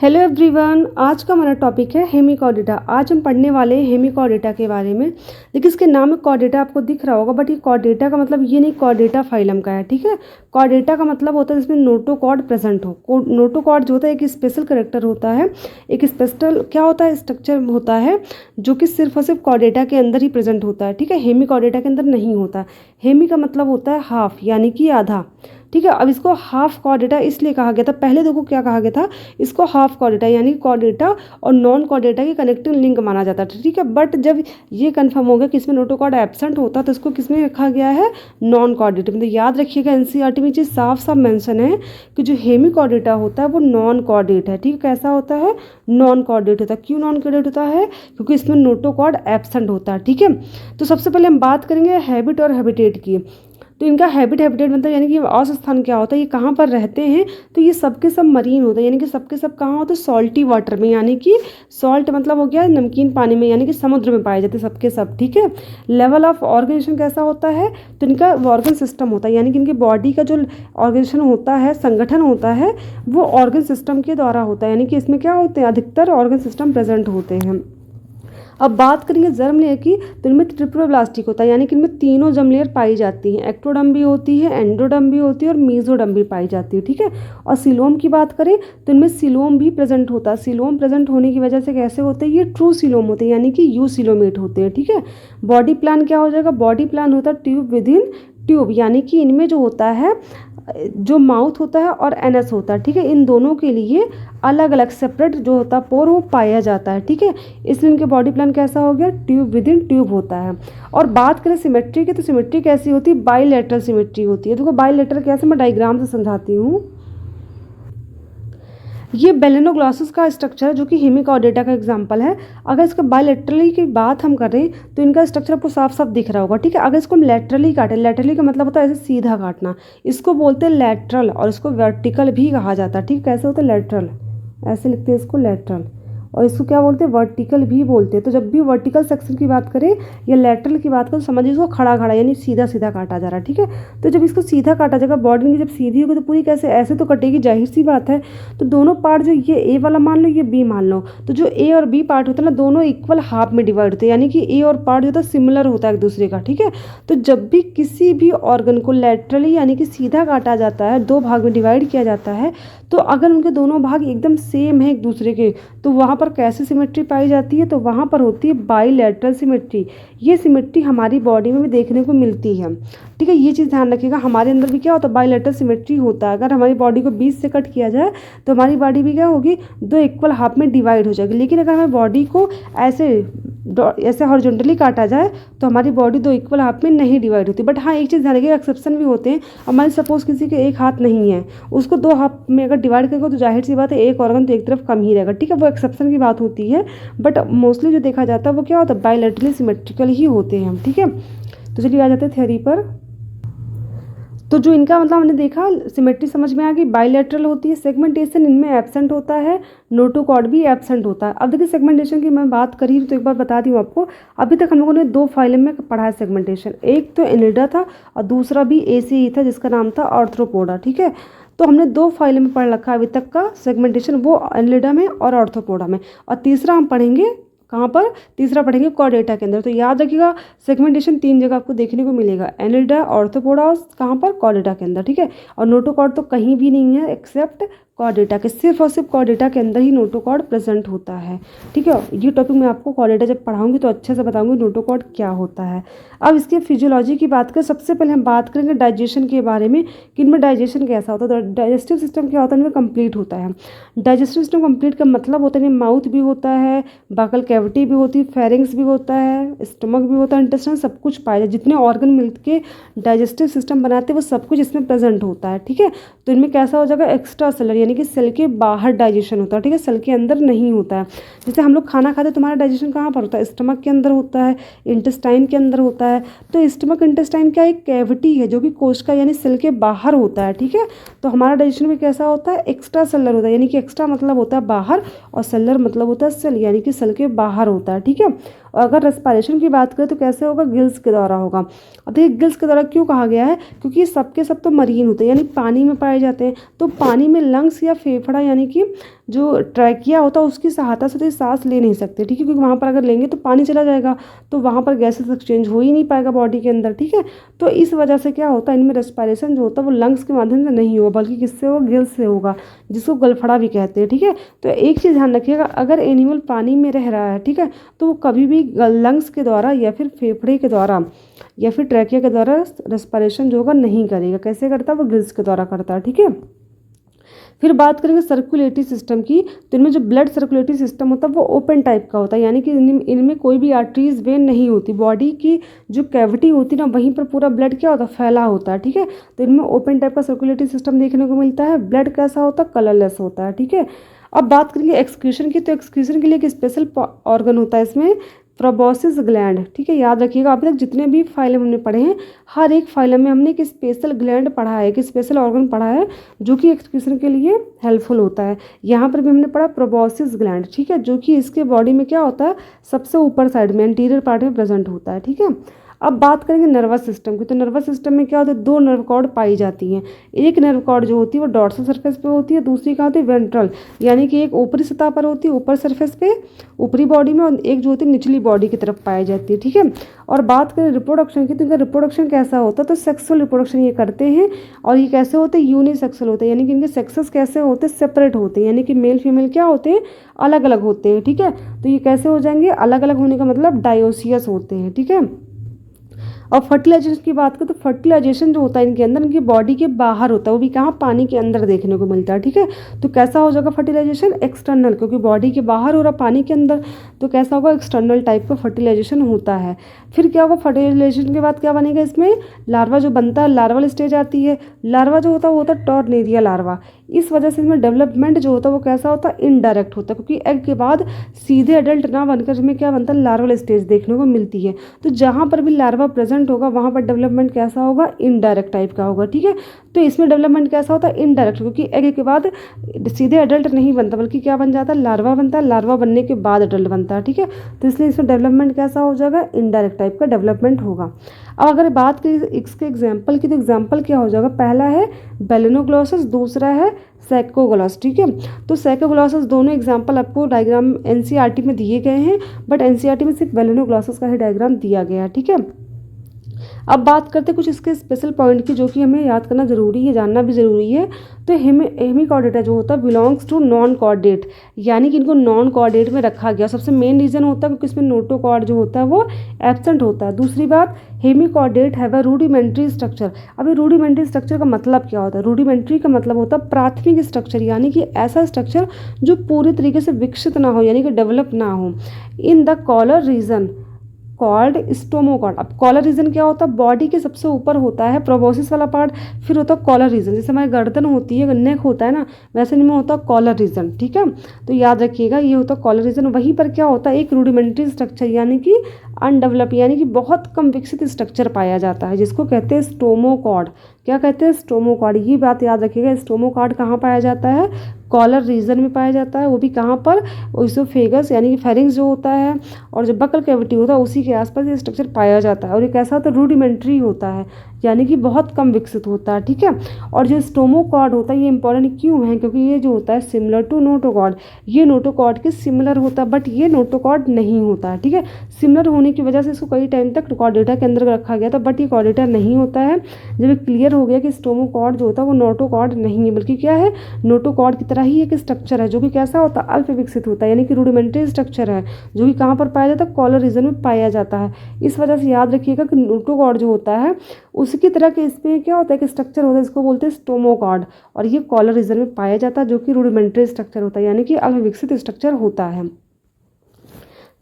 Hello everyone, आज का हमारा टॉपिक है हेमिकॉर्डेटा। आज हम पढ़ने वाले हैं हेमिकॉर्डेटा के बारे में। देखिए, इसके नाम में कॉर्डेटा आपको दिख रहा होगा, बट ये कॉर्डेटा का मतलब ये नहीं कॉर्डेटा फाइलम का है। ठीक है, कॉर्डेटा का मतलब होता है जिसमें नोटोकॉर्ड प्रेजेंट हो। नोटोकॉर्ड जो होता है एक स्पेशल करेक्टर होता है, एक स्पेशल क्या होता है स्ट्रक्चर होता है जो कि सिर्फ और सिर्फ कॉर्डेटा के अंदर ही प्रेजेंट होता है। ठीक है, हेमिकॉर्डेटा के अंदर नहीं होता। हेमी का मतलब होता है हाफ, यानी कि आधा। ठीक है, अब इसको हाफ कॉर्डेटा इसलिए कहा गया था, पहले देखो क्या कहा गया था, इसको हाफ कॉर्डेटा यानी कॉर्डेटा और नॉन कॉर्डेटा की कनेक्टिंग लिंक माना जाता था। ठीक है, बट जब ये कंफर्म हो गया कि इसमें नोटोकॉर्ड एब्सेंट होता तो इसको किसमें रखा गया है, नॉन कॉर्डेटा। मतलब याद रखिएगा, एनसीईआरटी में चीज़ साफ साफ मेंशन है कि जो हेमी कॉर्डेटा होता है वो नॉन कॉर्डेट है। ठीक है, कैसा होता है, नॉन कॉर्डेट होता है। क्यों नॉन कॉर्डेट होता है, क्योंकि इसमें नोटोकॉर्ड एब्सेंट होता है। ठीक है, तो सबसे पहले हम बात करेंगे हैबिट और हैबिटेट की। तो इनका हैबिटेट मतलब यानी कि आवास स्थान क्या होता है, ये कहाँ पर रहते हैं, तो ये सबके सब मरीन होते हैं, यानी कि सबके सब कहाँ होते हैं, सॉल्टी वाटर में, यानी कि सॉल्ट मतलब हो गया नमकीन पानी में, यानी कि समुद्र में पाए जाते हैं सबके सब। ठीक है, लेवल ऑफ ऑर्गेनाइजेशन कैसा होता है, तो इनका ऑर्गन सिस्टम होता है, यानी कि इनकी बॉडी का जो ऑर्गेनाइजेशन होता है, संगठन होता है, वो ऑर्गन सिस्टम के द्वारा होता है। यानी कि इसमें क्या होते हैं, अधिकतर ऑर्गन सिस्टम प्रेजेंट होते हैं। अब बात करेंगे जर्म लेयर की, तो इनमें ट्रिप्लोब्लास्टिक होता है, यानी कि इनमें तीनों जर्म लेयर पाई जाती हैं। एक्टोडर्म भी होती है, एंडोडर्म भी होती है और मेसोडर्म भी पाई जाती है। ठीक है, और सिलोम की बात करें तो इनमें सिलोम भी प्रेजेंट होता है। सिलोम प्रेजेंट होने की वजह से कैसे होते हैं, ये ट्रू सिलोम होते हैं, यानी कि यू सिलोमेट होते हैं। ठीक है, बॉडी प्लान क्या हो जाएगा, बॉडी प्लान होता है ट्यूब विद इन ट्यूब, यानी कि इनमें जो होता है, जो माउथ होता है और एनस होता है, ठीक है, इन दोनों के लिए अलग अलग सेपरेट जो होता है पोर वो पाया जाता है। ठीक है, इसलिए इनके बॉडी प्लान कैसा हो गया, ट्यूब विद इन ट्यूब होता है। और बात करें सिमेट्री की, तो सिमेट्री कैसी होती है, बाईलेटरल सिमेट्री होती है। देखो बाईलेटरल कैसे, मैं डायग्राम से समझाती हूँ। ये बेलेनोग्लॉसस का स्ट्रक्चर है जो कि हेमिकॉर्डेटा का एग्जांपल है। अगर इसका बायलैटरली की बात हम करें तो इनका स्ट्रक्चर आपको साफ साफ दिख रहा होगा। ठीक है, अगर इसको हम लैटरली काटें, लैटरली का मतलब होता है ऐसे सीधा काटना, इसको बोलते हैं लैटरल, और इसको वर्टिकल भी कहा जाता है। ठीक, कैसे होता है, लैटरल, ऐसे लिखते हैं इसको लैटरल, और इसको क्या बोलते हैं, वर्टिकल भी बोलते हैं। तो जब भी वर्टिकल सेक्शन की बात करें या लैटरल की बात करें तो समझिए इसको खड़ा खड़ा यानी सीधा सीधा काटा जा रहा है। ठीक है, तो जब इसको सीधा काटा जाएगा, बॉडी की जब सीधी होगी तो पूरी कैसे ऐसे तो कटेगी, जाहिर सी बात है। तो दोनों पार्ट, जो ये ए वाला मान लो, ये बी मान लो, तो जो ए और बी पार्ट होता है ना, दोनों इक्वल हाफ में डिवाइड होते हैं, यानी कि ए और पार्ट जो होता है सिमिलर होता है एक दूसरे का। ठीक है, तो जब भी किसी भी ऑर्गन को लैटरली यानी कि सीधा काटा जाता है, दो भाग में डिवाइड किया जाता है, तो अगर उनके दोनों भाग एकदम सेम है एक दूसरे के, तो वहाँ पर कैसे सिमेट्री पाई जाती है, तो वहाँ पर होती है बाईलैटरल सिमेट्री। ये सिमेट्री हमारी बॉडी में भी देखने को मिलती है। ठीक है, ये चीज़ ध्यान रखिएगा, हमारे अंदर भी क्या होता है, बाईलैटरल सिमेट्री होता है। अगर हमारी बॉडी को 20 से कट किया जाए तो हमारी बॉडी भी क्या होगी, दो इक्वल हाफ में डिवाइड हो जाएगी। लेकिन अगर हमारी बॉडी को ऐसे हॉरिजॉन्टली काटा जाए तो हमारी बॉडी दो इक्वल हाफ में नहीं डिवाइड होती। बट हाँ, एक चीज़ ध्यान रखिएगा, एक्सेप्शन भी होते हैं। हमारे सपोज किसी के एक हाथ नहीं है, उसको दो हाफ में अगर डिवाइड करेगा तो जाहिर सी बात है एक ऑर्गन तो एक तरफ कम ही रहेगा। ठीक है, वो एक्सेप्शन की बात होती है, बट मोस्टली जो देखा जाता है वो क्या होता है, बायलैटरली सिमेट्रिकल ही होते हैं। ठीक है, तो चलिए आ जाते हैं थ्योरी पर। तो जो इनका मतलब हमने देखा, सिमेट्री समझ में आ गई, बायलैटरल होती है, सेगमेंटेशन इनमें एब्सेंट होता है, नोटोकॉर्ड भी एब्सेंट होता है। अब देखिए सेगमेंटेशन की मैं बात करी तो एक बार बता दी हूँ आपको, अभी तक हम लोगों ने दो फाइलम में पढ़ा है सेगमेंटेशन, एक तो एनिडा था और दूसरा भी ऐसे ही था जिसका नाम था आर्थ्रोपोडा। ठीक है, तो हमने दो फाइलम में पढ़ रखा है अभी तक का सेगमेंटेशन, वो एनिडा में और आर्थ्रोपोडा में, और तीसरा हम पढ़ेंगे कहाँ पर, तीसरा पढ़ेंगे कॉर्डेटा के अंदर। तो याद रखिएगा सेगमेंटेशन तीन जगह आपको देखने को मिलेगा, एनिडा, ऑर्थोपोडा और कहाँ पर, कॉर्डेटा के अंदर। ठीक है, और नोटोकॉर्ड तो कहीं भी नहीं है एक्सेप्ट कॉर्डेटा के, सिर्फ और सिर्फ कॉर्डेटा के अंदर ही नोटोकॉर्ड प्रेजेंट होता है। ठीक है, ये टॉपिक मैं आपको कॉर्डेटा जब पढ़ाऊंगी तो अच्छे से बताऊंगी नोटोकॉर्ड क्या होता है। अब इसके फिजियोलॉजी की बात करें, सबसे पहले हम बात करेंगे डाइजेशन के बारे में कि इनमें डाइजेशन कैसा होता है। तो डाइजेस्टिव सिस्टम क्या होता है, इनमें कंप्लीट होता है। डाइजेस्टिव सिस्टम कंप्लीट का मतलब होता है इनमें माउथ भी होता है, बकल कैविटी भी होती है, फेरिंग्स भी होता है, स्टमक भी होता है, इंटेस्टाइन, सब कुछ पाया जाए, जितने ऑर्गन मिलके डाइजेस्टिव सिस्टम बनाते हैं वो सब कुछ इसमें प्रेजेंट होता है। ठीक है, तो इनमें कैसा हो जाएगा, एक्स्ट्रा सेलर यानी कि सेल के बाहर डाइजेशन होता है। ठीक है, सेल के अंदर नहीं होता है। जैसे हम लोग खाना खाते हैं, तुम्हारा डाइजेशन कहाँ पर होता है, स्टमक के अंदर होता है, इंटेस्टाइन के अंदर होता है। तो स्टमक इंटेस्टाइन क्या एक कैविटी है जो कि कोशिका यानी सेल के बाहर होता है। ठीक है, तो हमारा डाइजेशन भी कैसा होता है, एक्स्ट्रा सेलर होता है, यानी कि एक्स्ट्रा मतलब होता है बाहर और सेलर मतलब होता है सेल, यानी कि सेल के बाहर होता है। ठीक है, और अगर रेस्पिरेशन की बात करें तो कैसे होगा, गिल्स के द्वारा होगा। अब देखिए गिल्स के द्वारा क्यों कहा गया है, क्योंकि ये सबके सब तो मरीन होते हैं यानी पानी में पाए जाते हैं। तो पानी में लंग्स या फेफड़ा यानी कि जो ट्रैकिया होता है उसकी सहायता से तो ये सांस ले नहीं सकते, ठीक है, क्योंकि वहाँ पर अगर लेंगे तो पानी चला जाएगा, तो वहाँ पर गैसेस एक्सचेंज हो ही नहीं पाएगा बॉडी के अंदर, ठीक है। तो इस वजह से क्या होता है, इनमें रेस्पिरेशन जो होता है वो लंग्स के माध्यम से नहीं होगा, बल्कि किससे होगा, गिल्स से होगा, जिसको गलफड़ा भी कहते हैं, ठीक है। तो एक चीज़ ध्यान रखिएगा, अगर एनिमल पानी में रह रहा है, ठीक है, तो वो कभी भी लंग्स के द्वारा या फिर फेफड़े के द्वारा या फिर ट्रैकिया के द्वारा रेस्पिरेशन जो होगा नहीं करेगा। कैसे करता है, वो गिल्स के द्वारा करता है, ठीक है। फिर बात करेंगे सर्कुलेटरी सिस्टम की, तो इनमें जो ब्लड सर्कुलेटरी सिस्टम होता है वो ओपन टाइप का होता है, यानी कि इनमें कोई भी आर्टरीज वेन नहीं होती, बॉडी की जो कैविटी होती है ना वहीं पर पूरा ब्लड क्या होता है, फैला होता है, ठीक है। तो इनमें ओपन टाइप का सर्कुलेटरी सिस्टम देखने को मिलता है। ब्लड कैसा होता है, कलरलेस होता है, ठीक है। अब बात करेंगे एक्सक्रीशन की, तो एक्सक्रीशन के लिए एक स्पेशल ऑर्गन होता है इसमें, प्रोबोसिस ग्लैंड, ठीक है। याद रखिएगा, अभी तक जितने भी फाइलम हमने पढ़े हैं हर एक फाइलम में हमने एक स्पेशल ग्लैंड पढ़ा है, एक स्पेशल ऑर्गन पढ़ा है जो कि एक्सक्रीशन के लिए हेल्पफुल होता है। यहाँ पर भी हमने पढ़ा प्रोबोसिस ग्लैंड, ठीक है, जो कि इसके बॉडी में क्या होता है, सबसे ऊपर साइड में एंटीरियर पार्ट में प्रेजेंट होता है, ठीक है। अब बात करेंगे नर्वस सिस्टम की, तो नर्वस सिस्टम में क्या होता है, दो नर्व कॉर्ड पाई जाती हैं। एक नर्व कॉर्ड जो होती है वो डॉर्सल सरफेस पे होती है, दूसरी कहाँ होती है, वेंट्रल, यानी कि एक ऊपरी सतह पर होती है, ऊपर सरफेस पे, ऊपरी बॉडी में, और एक जो होती है निचली बॉडी की तरफ पाई जाती है, ठीक है। और बात करें रिप्रोडक्शन की, तो इनका रिप्रोडक्शन कैसा होता है, तो सेक्सुअल रिप्रोडक्शन ये करते हैं, और ये कैसे होते हैं, यूनिसेक्सुअल होते हैं, यानी कि इनके सेक्सेस कैसे होते हैं, सेपरेट होते हैं, यानी कि मेल फीमेल क्या होते हैं, अलग अलग होते हैं, ठीक है। तो ये कैसे हो जाएंगे, अलग अलग होने का मतलब डायोसियस होते हैं, ठीक है। और फर्टिलाइजेशन की बात करें, तो फर्टिलाइजेशन जो होता है इनके अंदर, इनकी बॉडी के बाहर होता है, वो भी कहाँ, पानी के अंदर देखने को मिलता है, ठीक है। तो कैसा हो जाएगा फर्टिलाइजेशन, एक्सटर्नल, क्योंकि बॉडी के बाहर हो रहा पानी के अंदर, तो कैसा होगा, एक्सटर्नल टाइप का फर्टिलाइजेशन होता है। फिर क्या होगा, फर्टिलाइजेशन के बाद क्या बनेगा, इसमें लार्वा जो बनता है, लार्वल स्टेज आती है। लार्वा जो होता है वो होता है टॉर्नेरिया लार्वा। इस वजह से इसमें डेवलपमेंट जो होता है वो कैसा होता है, इनडायरेक्ट होता है, क्योंकि एग के बाद सीधे एडल्ट ना बनकर इसमें क्या बनता है, लार्वल स्टेज देखने को मिलती है। तो जहाँ पर भी लार्वा प्रेजेंट होगा वहाँ पर डेवलपमेंट कैसा होगा, इनडायरेक्ट टाइप का होगा, ठीक है। तो इसमें डेवलपमेंट कैसा होता है, इनडायरेक्ट, क्योंकि एग के बाद सीधे एडल्ट नहीं बनता, बल्कि क्या बन जाता है, लार्वा बनता है, लार्वा बनने के बाद एडल्ट बनता है, ठीक है। तो इसलिए इसमें डेवलपमेंट कैसा हो जाएगा, इनडायरेक्ट टाइप का डेवलपमेंट होगा। अब अगर बात करें इसके एग्जाम्पल की, तो एग्जाम्पल क्या हो जाएगा, पहला है बेलेनोग्लॉसस, दूसरा है सैकोग्लॉस, ठीक है। तो सैकोग्लॉसस दोनों एग्जाम्पल आपको डायग्राम एनसीईआरटी में दिए गए हैं, बट एनसीईआरटी में सिर्फ बेलेनोग्लॉसस का ही डायग्राम दिया गया है, ठीक है। अब बात करते हैं कुछ इसके स्पेशल पॉइंट की, जो कि हमें याद करना जरूरी है, जानना भी ज़रूरी है। तो हेमिकॉर्डेटा जो होता है बिलोंग्स टू नॉन कॉर्डेट, यानी कि इनको नॉन कॉर्डेट में रखा गया। सबसे मेन रीज़न होता है क्योंकि इसमें नोटोकॉर्ड जो होता है वो एब्सेंट होता है। दूसरी बात, hemichordate have a rudimentary structure. अभी रूडिमेंट्री स्ट्रक्चर का मतलब क्या होता है, रूडिमेंट्री का मतलब होता है प्राथमिक स्ट्रक्चर, यानी कि ऐसा स्ट्रक्चर जो पूरी तरीके से विकसित ना हो, यानी कि डेवलप ना हो। In the collar region called stomochord. अब कॉलर रीजन क्या होता है, बॉडी के सबसे ऊपर होता है प्रोबोसिस वाला पार्ट, फिर होता है कॉलर रीजन, जैसे हमारी गर्दन होती है, नेक होता है ना, वैसे इनमें होता है कॉलर रीजन, ठीक है। तो याद रखिएगा ये होता है कॉलर रीजन। वहीं पर क्या होता है, एक रूडिमेंट्री स्ट्रक्चर, यानी कि अनडेवलप, यानी कि बहुत कम विकसित स्ट्रक्चर पाया जाता है, जिसको कहते हैं स्टोमोकॉर्ड। क्या कहते हैं, स्टोमोकॉर्ड। ये बात याद रखिएगा, स्टोमोकॉर्ड कहाँ पाया जाता है, कॉलर रीजन में पाया जाता है, वो भी कहाँ पर, ओइसोफेगस, यानी कि फेरिंग्स जो होता है और जो बकल कैविटी होता है उसी के आसपास ये स्ट्रक्चर पाया जाता है। और ये कैसा होता है, रूडिमेंट्री होता है, यानी कि बहुत कम विकसित होता है, ठीक है। और जो स्टोमोकॉर्ड होता है ये इंपॉर्टेंट क्यों है, क्योंकि ये जो होता है सिमिलर टू नोटोकॉर्ड, ये नोटोकॉर्ड के सिमिलर होता है, बट ये नोटोकॉर्ड नहीं होता है, ठीक है। सिमिलर होने की वजह से इसको कई टाइम तक कॉर्डेटा के अंदर रखा गया था, बट ये कॉर्डेटा नहीं होता है। जब ये क्लियर हो गया कि स्टोमोकॉर्ड जो होता है वो नोटोकॉर्ड नहीं है, बल्कि क्या है, नोटोकॉर्ड की तरह ही एक स्ट्रक्चर है, जो कि कैसा होता है, अल्प विकसित होता है, यानी कि रूडिमेंट्री स्ट्रक्चर है, जो कि कहाँ पर पाया जाता है, कॉलर रीजन में पाया जाता है। इस वजह से याद रखिएगा कि नोटोकॉर्ड जो होता है उसकी तरह के इसमें क्या होता है कि स्ट्रक्चर होता है, इसको बोलते हैं स्टोमोकॉर्ड, और ये कॉलर रीजन में पाया जाता है, जो कि रूडिमेंट्री स्ट्रक्चर होता है, यानी कि अल्प विकसित स्ट्रक्चर होता है,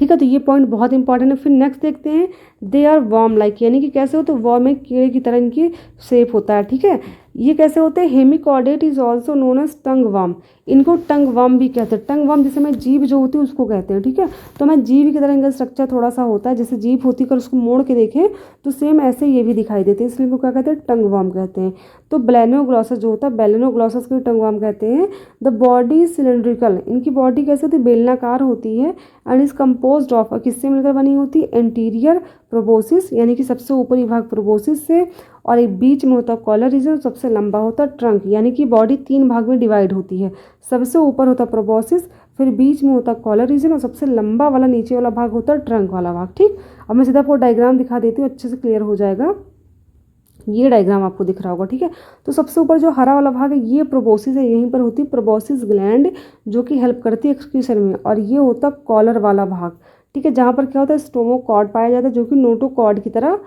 ठीक है। तो ये पॉइंट बहुत इंपॉर्टेंट है। फिर नेक्स्ट देखते हैं, दे आर वर्म लाइक, यानी कि कैसे होते हैं, वर्म में कीड़े की तरह इनकी शेप होता है, ठीक है। ये कैसे होते हैं, hemichordate is also known as tongue worm, इनको टंग वर्म भी कहते हैं। टंग वर्म जैसे हमें जीभ जो होती है उसको कहते हैं, ठीक है। तो हमें जीभ की तरह इनका स्ट्रक्चर थोड़ा सा होता है, जैसे जीभ होती है, अगर उसको मोड़ के देखें तो सेम ऐसे ये भी दिखाई देते हैं, इसलिए इनको क्या कहते हैं, टंग वर्म कहते हैं। तो बेलेनोग्लॉसस जो होता है, बेलेनोग्लॉसस को टंग वर्म कहते हैं। द बॉडी सिलेंड्रिकल, इनकी बॉडी कैसे होती है, बेलनाकार होती है, एंड इज कम्पोज ऑफ, किससे मिलकर बनी होती है, एंटीरियर प्रोबोसिस यानी कि सबसे ऊपरी भाग प्रोबोसिस से, और एक बीच में होता है कॉलर रीजन, सबसे लंबा होता है ट्रंक, यानी कि बॉडी 3 भाग में डिवाइड होती है। सबसे ऊपर होता है प्रोबोसिस, फिर बीच में होता है कॉलर रीजन, और सबसे लंबा वाला नीचे वाला भाग होता है ट्रंक वाला भाग। ठीक, अब मैं सीधा आपको डायग्राम दिखा देती हूँ, अच्छे से क्लियर हो जाएगा। ये डायग्राम आपको दिख रहा होगा। ठीक है, तो सबसे ऊपर जो हरा वाला भाग है ये प्रोबोसिस है, यहीं पर होती है प्रोबोसिस ग्लैंड जो कि हेल्प करती है एक्सक्रीशन में, और ये होता है कॉलर वाला भाग। ठीक है, जहाँ पर क्या होता है स्टोमोकॉर्ड पाया जाता है जो कि नोटोकॉर्ड की तरह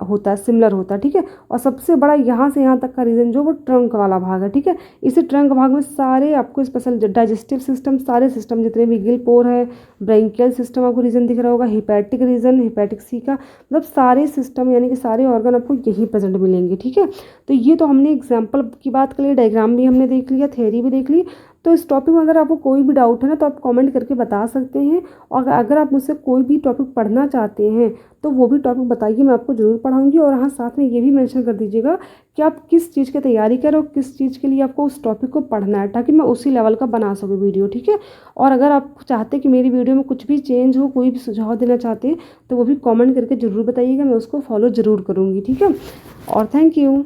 होता है, सिमिलर होता है। ठीक है, और सबसे बड़ा यहाँ से यहाँ तक का रीजन जो वो ट्रंक वाला भाग है। ठीक है, इसी ट्रंक भाग में सारे आपको स्पेशल डाइजेस्टिव सिस्टम, सारे सिस्टम जितने भी गिल पोर है, ब्रैंकियल सिस्टम आपको रीजन दिख रहा होगा, हिपैटिक रीजन, हिपैटिक सी का मतलब सारे सिस्टम यानी कि सारे ऑर्गन आपको यहीं प्रेजेंट मिलेंगे। ठीक है, तो ये तो हमने एग्जाम्पल की बात कर ली, डायग्राम भी हमने देख लिया, थ्योरी भी देख ली। तो इस टॉपिक में अगर आपको कोई भी डाउट है ना तो आप कमेंट करके बता सकते हैं, और अगर आप मुझसे कोई भी टॉपिक पढ़ना चाहते हैं तो वो भी टॉपिक बताइए, मैं आपको ज़रूर पढ़ाऊँगी। और हाँ, साथ में ये भी मेंशन कर दीजिएगा कि आप किस चीज़ की तैयारी करें और किस चीज़ के लिए आपको उस टॉपिक को पढ़ना है, ताकि मैं उसी लेवल का बना सकूँ वीडियो। ठीक है, और अगर आप चाहते कि मेरी वीडियो में कुछ भी चेंज हो, कोई भी सुझाव देना चाहते हैं तो वो भी कमेंट करके ज़रूर बताइएगा, मैं उसको फॉलो ज़रूर करूँगी। ठीक है, और थैंक यू।